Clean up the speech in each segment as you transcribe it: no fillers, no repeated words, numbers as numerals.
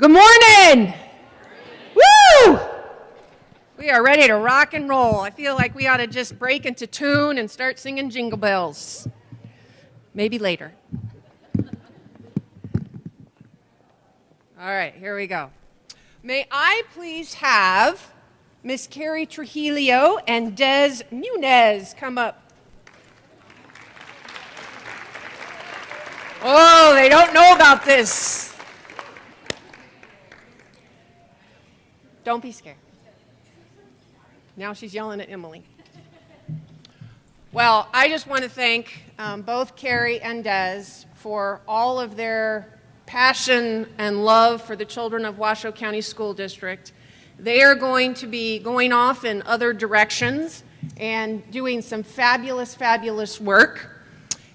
Good morning! Woo! We are ready to rock and roll. I feel like we ought to just break into tune and start singing Jingle Bells. Maybe later. All right, here we go. May I please have Miss Carrie Trujillo and Des Munez come up. Oh, they don't know about this. Don't be scared. Now she's yelling at Emily. Well, I just want to thank both Carrie and Des for all of their passion and love for the children of Washoe County School District. They are going to be going off in other directions and doing some fabulous, fabulous work.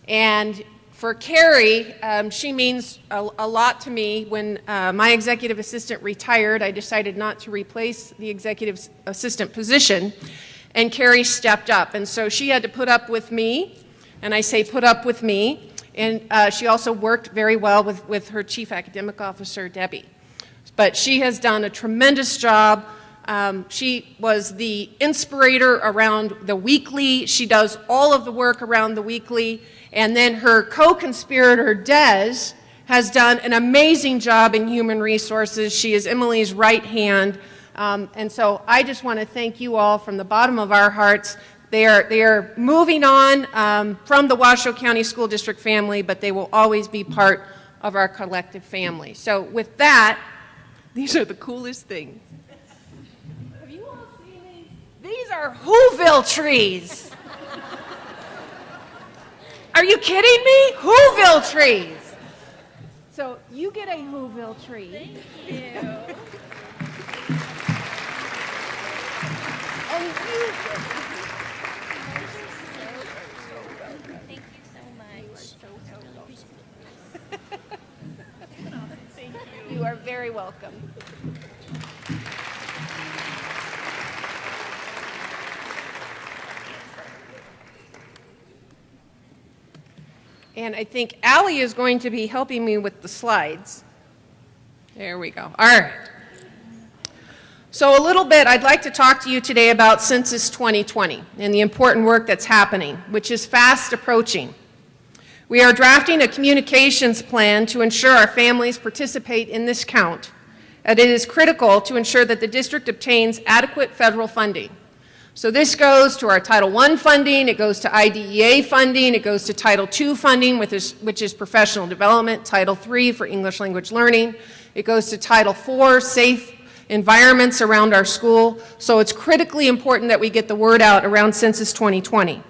And for Carrie, she means a lot to me. When my executive assistant retired, I decided not to replace the executive assistant position, and Carrie stepped up. And so she had to put up with me, and I say put up with me, and she also worked very well with her chief academic officer, Debbie. But she has done a tremendous job. She was the inspirator around the weekly. She does all of the work around the weekly. And then her co-conspirator, Des, has done an amazing job in human resources. She is Emily's right hand. And so I just want to thank you all from the bottom of our hearts. They are moving on from the Washoe County School District family, but they will always be part of our collective family. So with that, these are the coolest things. Have you all seen these? These are Whoville trees. Are you kidding me? Whoville trees. So you get a Whoville tree. Thank you. And you get Thank you so much. Thank you. You are very welcome. And I think Allie is going to be helping me with the slides. There we go. All right. So a little bit, I'd like to talk to you today about Census 2020 and the important work that's happening, which is fast approaching. We are drafting a communications plan to ensure our families participate in this count, and it is critical to ensure that the district obtains adequate federal funding. So this goes to our Title I funding, it goes to IDEA funding, it goes to Title II funding, which is professional development, Title III for English language learning, it goes to Title IV, safe environments around our school. So it's critically important that we get the word out around Census 2020.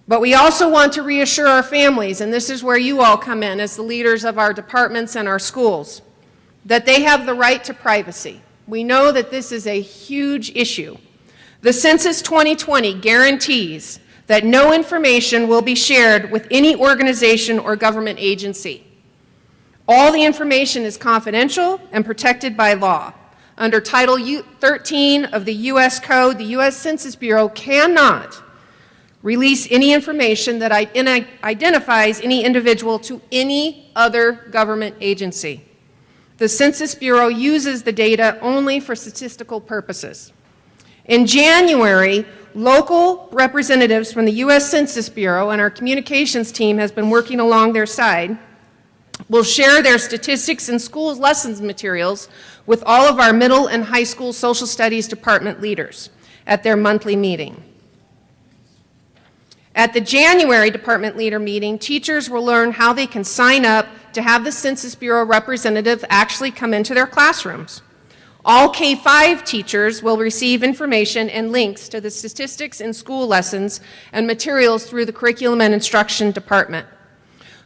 But we also want to reassure our families, and this is where you all come in as the leaders of our departments and our schools, that they have the right to privacy. We know that this is a huge issue. The Census 2020 guarantees that no information will be shared with any organization or government agency. All the information is confidential and protected by law. Under Title 13 of the U.S. Code, the U.S. Census Bureau cannot release any information that identifies any individual to any other government agency. The Census Bureau uses the data only for statistical purposes. In January, local representatives from the U.S. Census Bureau and our communications team has been working along their side, will share their statistics and schools lessons materials with all of our middle and high school social studies department leaders at their monthly meeting. At the January department leader meeting, teachers will learn how they can sign up to have the Census Bureau representative actually come into their classrooms. All K-5 teachers will receive information and links to the statistics and school lessons and materials through the Curriculum and Instruction Department.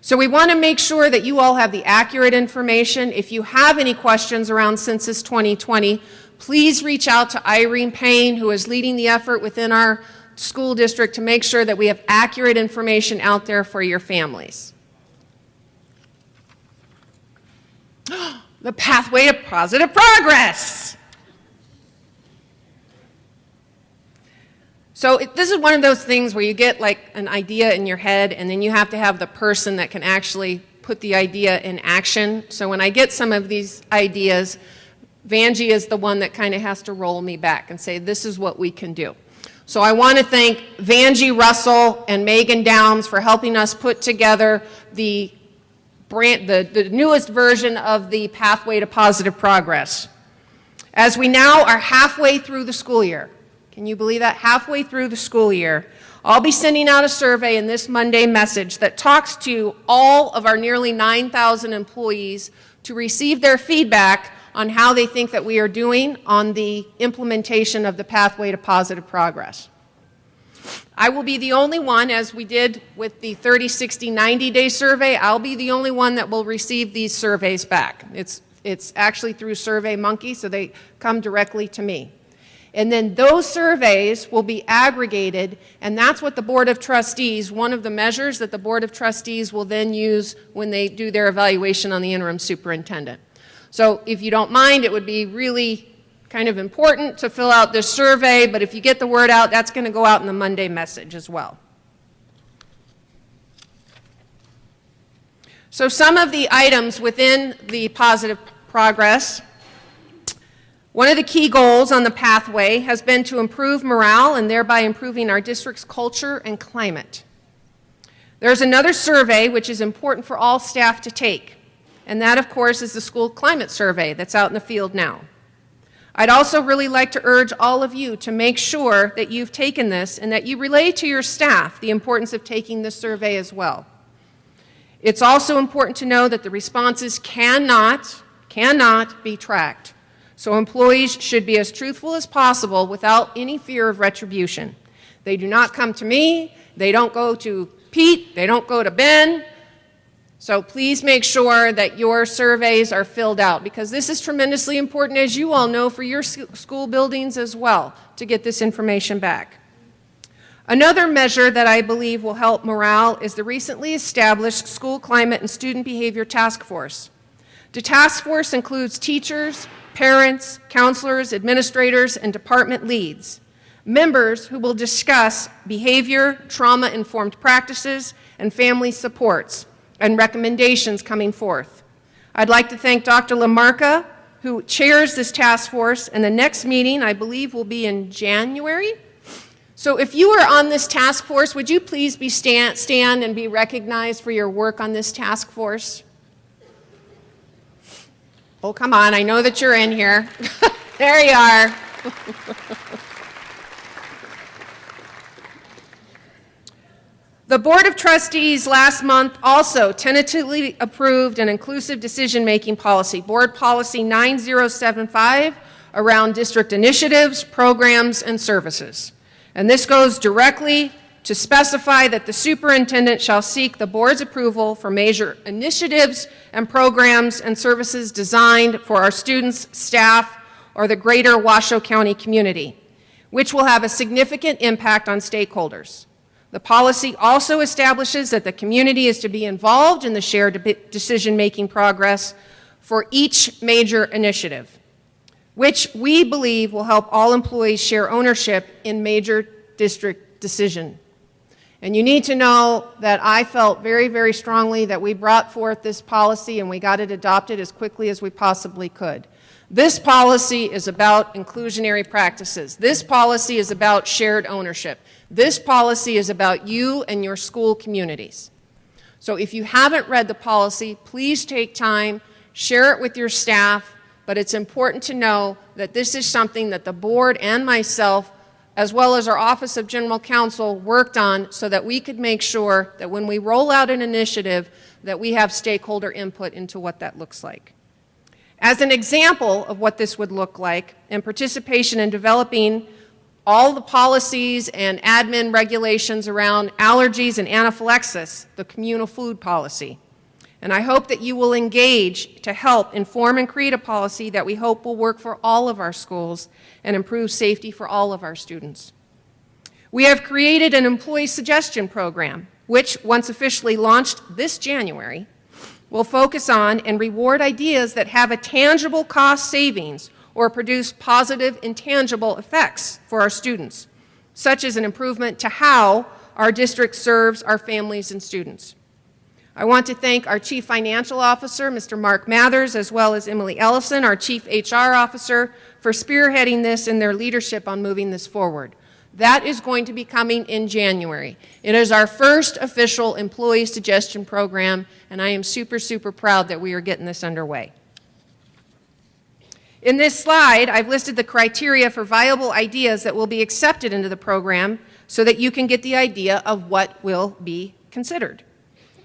So we want to make sure that you all have the accurate information. If you have any questions around Census 2020, please reach out to Irene Payne, who is leading the effort within our school district to make sure that we have accurate information out there for your families. The pathway to positive progress. So this is one of those things where you get like an idea in your head and then you have to have the person that can actually put the idea in action. So when I get some of these ideas, Vanjie is the one that kind of has to roll me back and say, this is what we can do. So I want to thank Vanjie Russell and Megan Downs for helping us put together the newest version of the Pathway to Positive Progress. As we now are halfway through the school year, can you believe that? Halfway through the school year, I'll be sending out a survey in this Monday message that talks to all of our nearly 9,000 employees to receive their feedback on how they think that we are doing on the implementation of the Pathway to Positive Progress. I will be the only one, as we did with the 30, 60, 90-day survey, I'll be the only one that will receive these surveys back. It's actually through SurveyMonkey, so they come directly to me. And then those surveys will be aggregated, and that's what the Board of Trustees, one of the measures that the Board of Trustees will then use when they do their evaluation on the interim superintendent. So if you don't mind, it would be really kind of important to fill out this survey, but if you get the word out, that's going to go out in the Monday message as well. So some of the items within the positive progress, one of the key goals on the pathway has been to improve morale and thereby improving our district's culture and climate. There's another survey which is important for all staff to take, and that, of course, is the school climate survey that's out in the field now. I'd also really like to urge all of you to make sure that you've taken this and that you relay to your staff the importance of taking this survey as well. It's also important to know that the responses cannot be tracked. So employees should be as truthful as possible without any fear of retribution. They do not come to me, they don't go to Pete, they don't go to Ben. So please make sure that your surveys are filled out, because this is tremendously important, as you all know, for your school buildings as well, to get this information back. Another measure that I believe will help morale is the recently established School Climate and Student Behavior Task Force. The task force includes teachers, parents, counselors, administrators, and department leads, members who will discuss behavior, trauma-informed practices, and family supports, and recommendations coming forth. I'd like to thank Dr. LaMarca, who chairs this task force, and the next meeting, I believe, will be in January. So if you are on this task force, would you please stand and be recognized for your work on this task force? Oh, come on, I know that you're in here. There you are. The Board of Trustees last month also tentatively approved an inclusive decision-making policy, Board Policy 9075, around district initiatives, programs, and services. And this goes directly to specify that the superintendent shall seek the board's approval for major initiatives and programs and services designed for our students, staff, or the greater Washoe County community, which will have a significant impact on stakeholders. The policy also establishes that the community is to be involved in the shared decision-making progress for each major initiative, which we believe will help all employees share ownership in major district decision. And you need to know that I felt very, very strongly that we brought forth this policy and we got it adopted as quickly as we possibly could. This policy is about inclusionary practices. This policy is about shared ownership. This policy is about you and your school communities. So if you haven't read the policy, please take time, share it with your staff, but it's important to know that this is something that the board and myself, as well as our Office of General Counsel, worked on so that we could make sure that when we roll out an initiative that we have stakeholder input into what that looks like. As an example of what this would look like, and participation in developing all the policies and admin regulations around allergies and anaphylaxis, the communal food policy. And I hope that you will engage to help inform and create a policy that we hope will work for all of our schools and improve safety for all of our students. We have created an employee suggestion program, which, once officially launched this January, will focus on and reward ideas that have a tangible cost savings or produce positive intangible effects for our students, such as an improvement to how our district serves our families and students. I want to thank our Chief Financial Officer, Mr. Mark Mathers, as well as Emily Ellison, our Chief HR Officer, for spearheading this and their leadership on moving this forward. That is going to be coming in January. It is our first official employee suggestion program, and I am super, super proud that we are getting this underway. In this slide, I've listed the criteria for viable ideas that will be accepted into the program so that you can get the idea of what will be considered.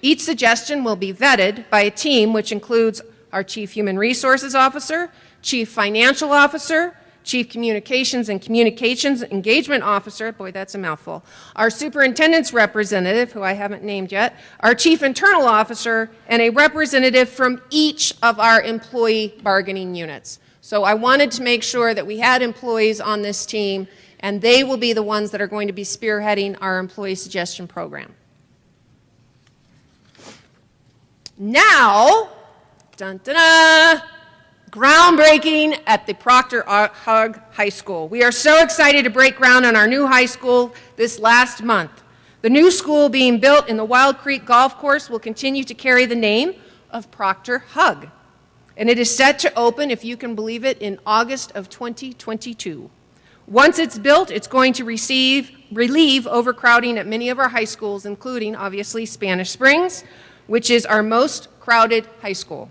Each suggestion will be vetted by a team which includes our Chief Human Resources Officer, Chief Financial Officer, Chief Communications and Communications Engagement Officer, boy, that's a mouthful, our Superintendent's representative, who I haven't named yet, our Chief Internal Officer, and a representative from each of our employee bargaining units. So I wanted to make sure that we had employees on this team, and they will be the ones that are going to be spearheading our employee suggestion program. Now, dun, dun, dun, groundbreaking at the Proctor Hug High School. We are so excited to break ground on our new high school this last month. The new school being built in the Wild Creek Golf Course will continue to carry the name of Proctor Hug. And it is set to open, if you can believe it, in August of 2022. Once it's built, it's going to relieve overcrowding at many of our high schools, including, obviously, Spanish Springs, which is our most crowded high school.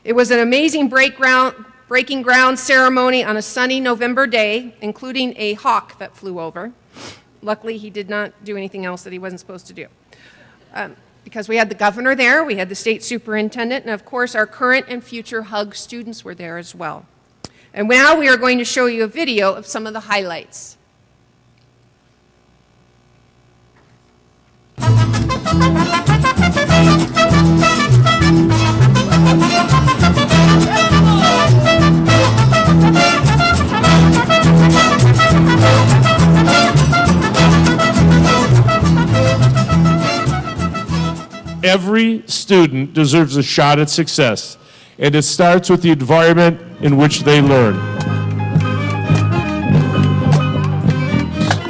It was an amazing breaking ground ceremony on a sunny November day, including a hawk that flew over. Luckily, he did not do anything else that he wasn't supposed to do. Because we had the governor there, we had the state superintendent, and of course our current and future HUG students were there as well. And now we are going to show you a video of some of the highlights. Every student deserves a shot at success, and it starts with the environment in which they learn.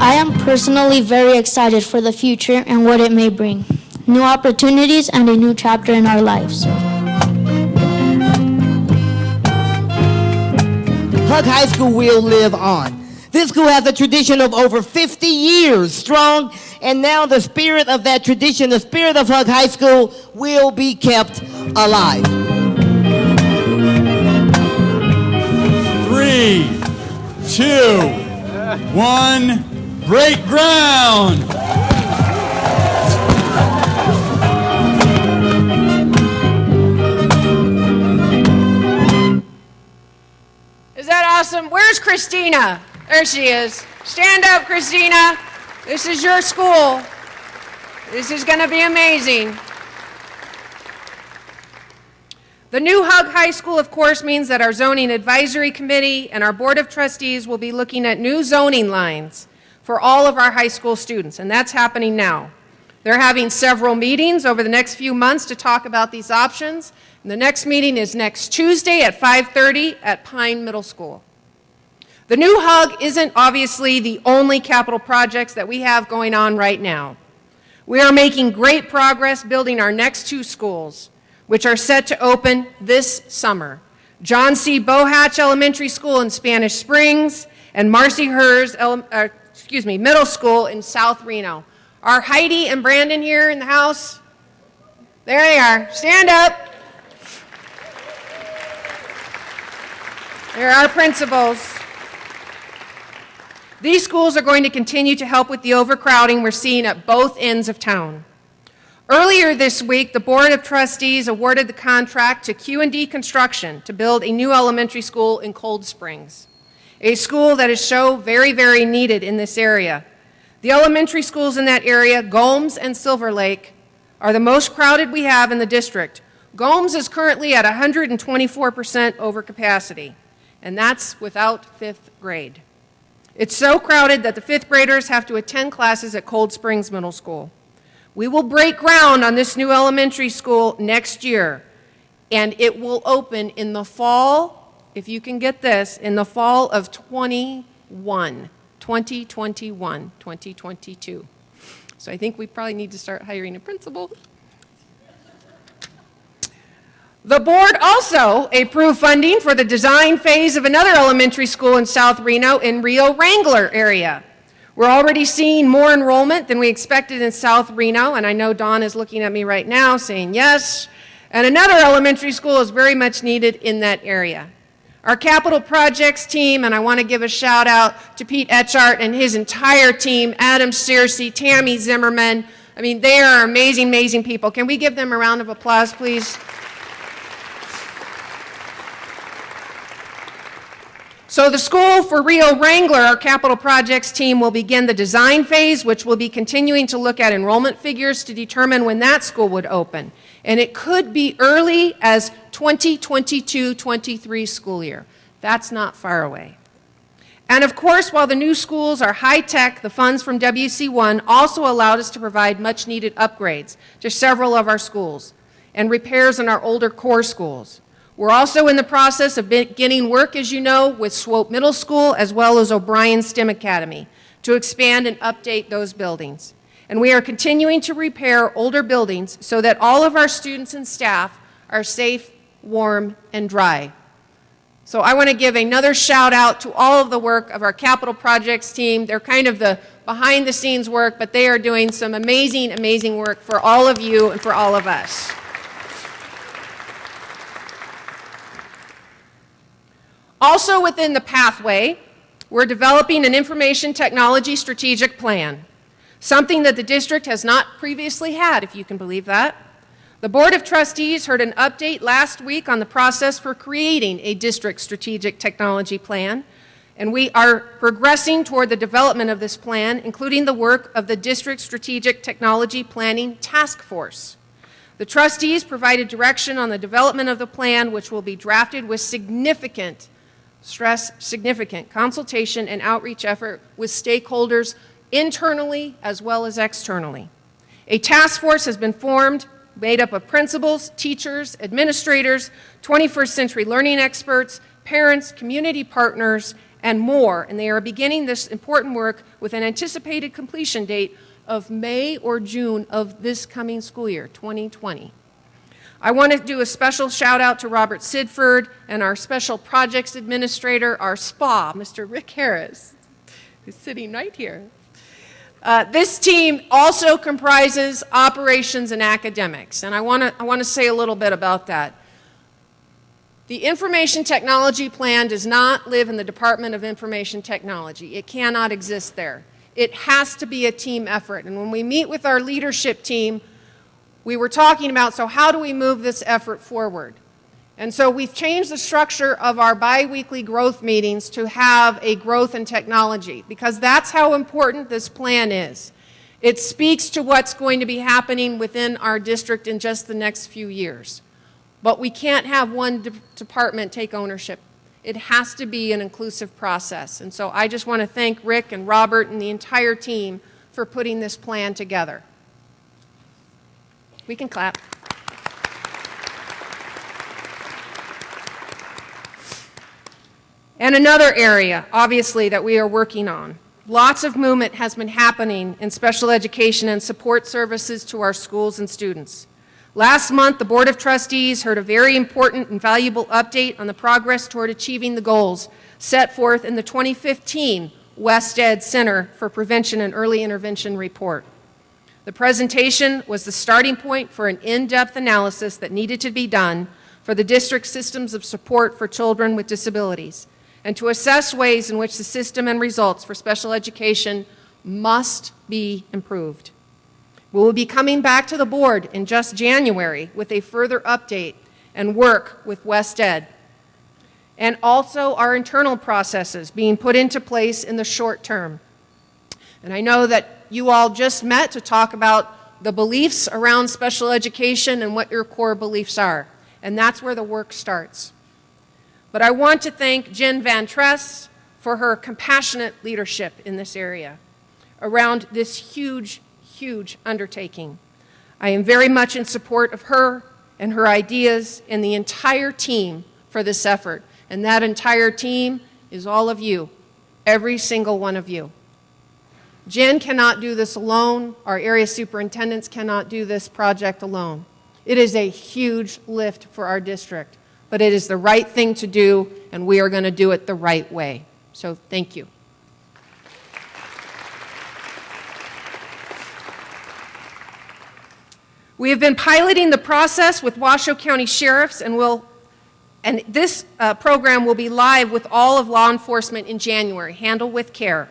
I am personally very excited for the future and what it may bring. New opportunities and a new chapter in our lives. Hug High School will live on. This school has a tradition of over 50 years strong, and now the spirit of that tradition, the spirit of Hug High School, will be kept alive. 3, 2, 1, break ground! Is that awesome? Where's Christina? There she is. Stand up, Christina. This is your school. This is going to be amazing. The new Hug High School, of course, means that our Zoning Advisory Committee and our Board of Trustees will be looking at new zoning lines for all of our high school students, and that's happening now. They're having several meetings over the next few months to talk about these options, and the next meeting is next Tuesday at 5:30 at Pine Middle School. The new HUG isn't obviously the only capital projects that we have going on right now. We are making great progress building our next two schools, which are set to open this summer. John C. Bohatch Elementary School in Spanish Springs and Marcy Hers Middle School in South Reno. Are Heidi and Brandon here in the house? There they are. Stand up. They're our principals. These schools are going to continue to help with the overcrowding we're seeing at both ends of town. Earlier this week, the Board of Trustees awarded the contract to Q&D Construction to build a new elementary school in Cold Springs, a school that is so very, very needed in this area. The elementary schools in that area, Gomes and Silver Lake, are the most crowded we have in the district. Gomes is currently at 124% over capacity, and that's without fifth grade. It's so crowded that the fifth graders have to attend classes at Cold Springs Middle School. We will break ground on this new elementary school next year, and it will open in the fall, if you can get this, in the fall of 2022. So I think we probably need to start hiring a principal. The board also approved funding for the design phase of another elementary school in South Reno in Rio Wrangler area. We're already seeing more enrollment than we expected in South Reno, and I know Dawn is looking at me right now saying yes, and another elementary school is very much needed in that area. Our capital projects team, and I want to give a shout out to Pete Etchart and his entire team, Adam Searcy, Tammy Zimmerman. I mean, they are amazing, amazing people. Can we give them a round of applause, please? So the school for Rio Wrangler, our capital projects team, will begin the design phase, which will be continuing to look at enrollment figures to determine when that school would open. And it could be early as 2022-23 school year. That's not far away. And of course, while the new schools are high-tech, the funds from WC1 also allowed us to provide much-needed upgrades to several of our schools and repairs in our older core schools. We're also in the process of beginning work, as you know, with Swope Middle School as well as O'Brien STEM Academy to expand and update those buildings. And we are continuing to repair older buildings so that all of our students and staff are safe, warm, and dry. So I want to give another shout out to all of the work of our capital projects team. They're kind of the behind the scenes work, but they are doing some amazing, amazing work for all of you and for all of us. Also within the pathway, we're developing an information technology strategic plan, something that the district has not previously had, if you can believe that. The Board of Trustees heard an update last week on the process for creating a district strategic technology plan, and we are progressing toward the development of this plan, including the work of the District Strategic Technology Planning Task Force. The trustees provided direction on the development of the plan, which will be drafted with significant consultation and outreach effort with stakeholders internally as well as externally. A task force has been formed made up of principals, teachers, administrators, 21st century learning experts, parents, community partners, and more, and they are beginning this important work with an anticipated completion date of May or June of this coming school year, 2020. I want to do a special shout out to Robert Sidford and our special projects administrator, our SPA, Mr. Rick Harris, who's sitting right here. This team also comprises operations and academics, and I want to say a little bit about that. The information technology plan does not live in the Department of Information Technology. It cannot exist there. It has to be a team effort, and when we meet with our leadership team, we were talking about, so how do we move this effort forward? And so we've changed the structure of our biweekly growth meetings to have a growth in technology, because that's how important this plan is. It speaks to what's going to be happening within our district in just the next few years. But we can't have one department take ownership. It has to be an inclusive process. And so I just want to thank Rick and Robert and the entire team for putting this plan together. We can clap. And another area, obviously, that we are working on. Lots of movement has been happening in special education and support services to our schools and students. Last month, the Board of Trustees heard a very important and valuable update on the progress toward achieving the goals set forth in the 2015 West Ed Center for Prevention and Early Intervention report. The presentation was the starting point for an in-depth analysis that needed to be done for the district systems of support for children with disabilities, and to assess ways in which the system and results for special education must be improved. We will be coming back to the board in just January with a further update and work with West Ed, and also our internal processes being put into place in the short term. And I know that you all just met to talk about the beliefs around special education and what your core beliefs are, and that's where the work starts. But I want to thank Jen Van Tress for her compassionate leadership in this area around this huge, huge undertaking. I am very much in support of her and her ideas and the entire team for this effort. And that entire team is all of you, every single one of you. Jen cannot do this alone. Our area superintendents cannot do this project alone. It is a huge lift for our district, but it is the right thing to do, and we are going to do it the right way. So thank you. We have been piloting the process with Washoe County Sheriffs, and this program will be live with all of law enforcement in January. Handle with care.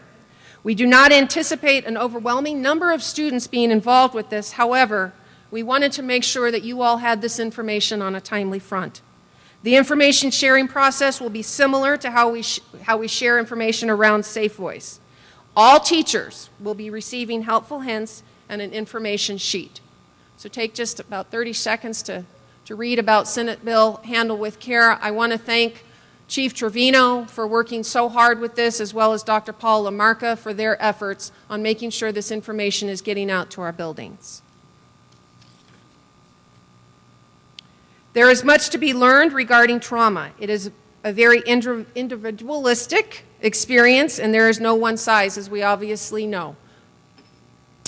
We do not anticipate an overwhelming number of students being involved with this. However, we wanted to make sure that you all had this information on a timely front. The information sharing process will be similar to how we share information around Safe Voice. All teachers will be receiving helpful hints and an information sheet. So take just about 30 seconds to read about Senate Bill Handle with Care. I want to thank Chief Trevino for working so hard with this, as well as Dr. Paul LaMarca for their efforts on making sure this information is getting out to our buildings. There is much to be learned regarding trauma. It is a very individualistic experience, and there is no one size, as we obviously know.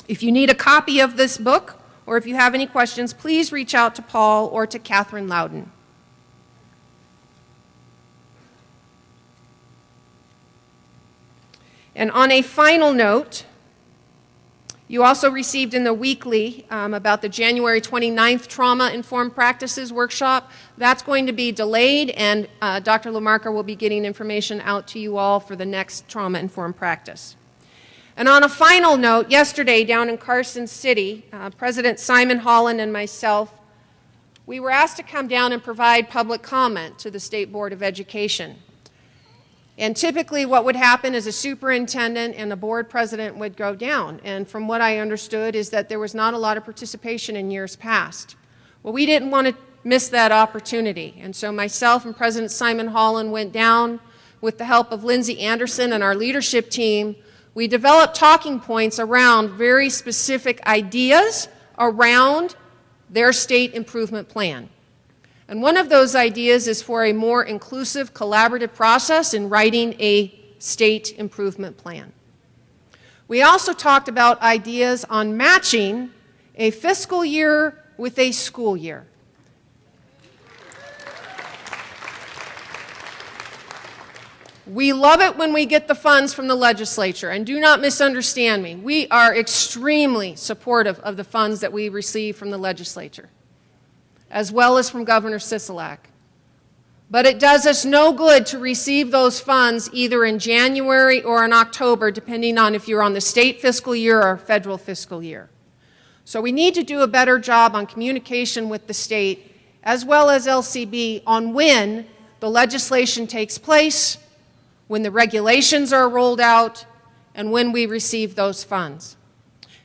If you need a copy of this book, or if you have any questions, please reach out to Paul or to Catherine Loudon. And on a final note, you also received in the weekly about the January 29th Trauma-Informed Practices Workshop. That's going to be delayed, and Dr. LaMarca will be getting information out to you all for the next trauma-informed practice. And on a final note, yesterday down in Carson City, President Simon Holland and myself, we were asked to come down and provide public comment to the State Board of Education. And typically what would happen is a superintendent and a board president would go down. And from what I understood is that there was not a lot of participation in years past. Well, we didn't want to miss that opportunity. And so myself and President Simon Holland went down with the help of Lindsay Anderson and our leadership team. We developed talking points around very specific ideas around their state improvement plan. And one of those ideas is for a more inclusive, collaborative process in writing a state improvement plan. We also talked about ideas on matching a fiscal year with a school year. We love it when we get the funds from the legislature, and do not misunderstand me. We are extremely supportive of the funds that we receive from the legislature, as well as from Governor Sisolak. But it does us no good to receive those funds either in January or in October, depending on if you're on the state fiscal year or federal fiscal year. So we need to do a better job on communication with the state, as well as LCB, on when the legislation takes place, when the regulations are rolled out, and when we receive those funds.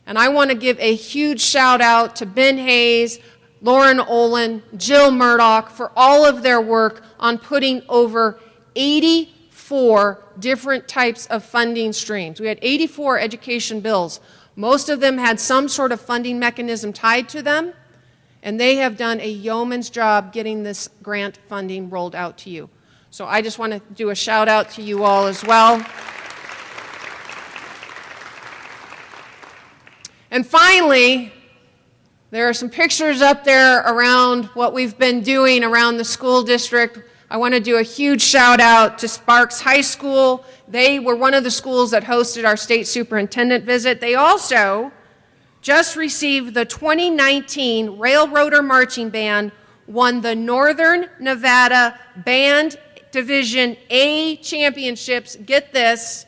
And I want to give a huge shout out to Ben Hayes, Lauren Olin, Jill Murdoch for all of their work on putting over 84 different types of funding streams. We had 84 education bills. Most of them had some sort of funding mechanism tied to them, and they have done a yeoman's job getting this grant funding rolled out to you. So I just want to do a shout out to you all as well. And finally, there are some pictures up there around what we've been doing around the school district. I want to do a huge shout out to Sparks High School. They were one of the schools that hosted our state superintendent visit. They also just received the 2019 Railroader Marching Band, won the Northern Nevada Band Division A championships, get this,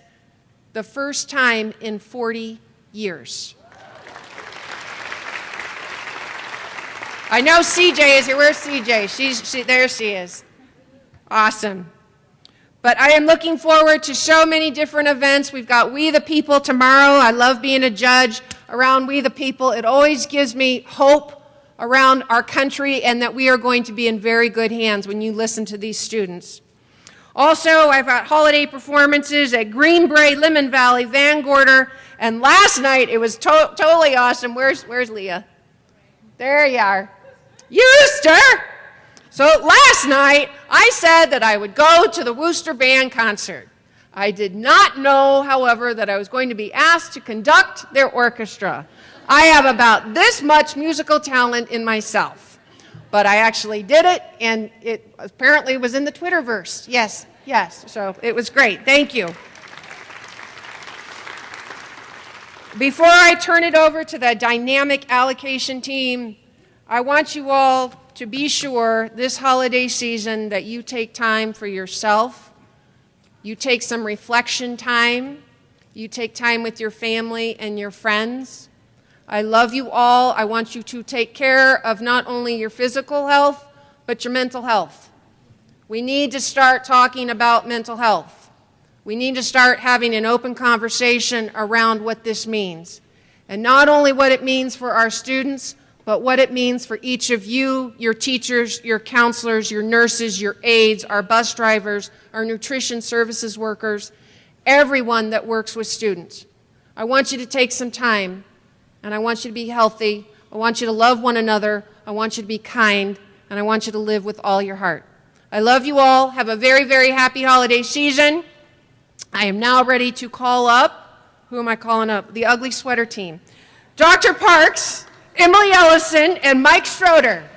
the first time in 40 years. I know CJ is here. Where's CJ? There she is. Awesome. But I am looking forward to so many different events. We've got We the People tomorrow. I love being a judge around We the People. It always gives me hope around our country and that we are going to be in very good hands when you listen to these students. Also, I've got holiday performances at Green Brae, Lemon Valley, Van Gorder, and last night it was totally awesome. Where's Leah? There you are. Wooster! So last night, I said that I would go to the Wooster Band concert. I did not know, however, that I was going to be asked to conduct their orchestra. I have about this much musical talent in myself. but I actually did it, and it apparently was in the Twitterverse. Yes, yes, so it was great. Thank you. Before I turn it over to the dynamic allocation team, I want you all to be sure this holiday season that you take time for yourself, you take some reflection time, you take time with your family and your friends. I love you all. I want you to take care of not only your physical health, but your mental health. We need to start talking about mental health. We need to start having an open conversation around what this means. And not only what it means for our students, but what it means for each of you, your teachers, your counselors, your nurses, your aides, our bus drivers, our nutrition services workers, everyone that works with students. I want you to take some time, and I want you to be healthy. I want you to love one another. I want you to be kind, and I want you to live with all your heart. I love you all. Have a very, very happy holiday season. I am now ready to call up, who am I calling up? The Ugly Sweater team. Dr. Parks, Emily Ellison, and Mike Schroeder.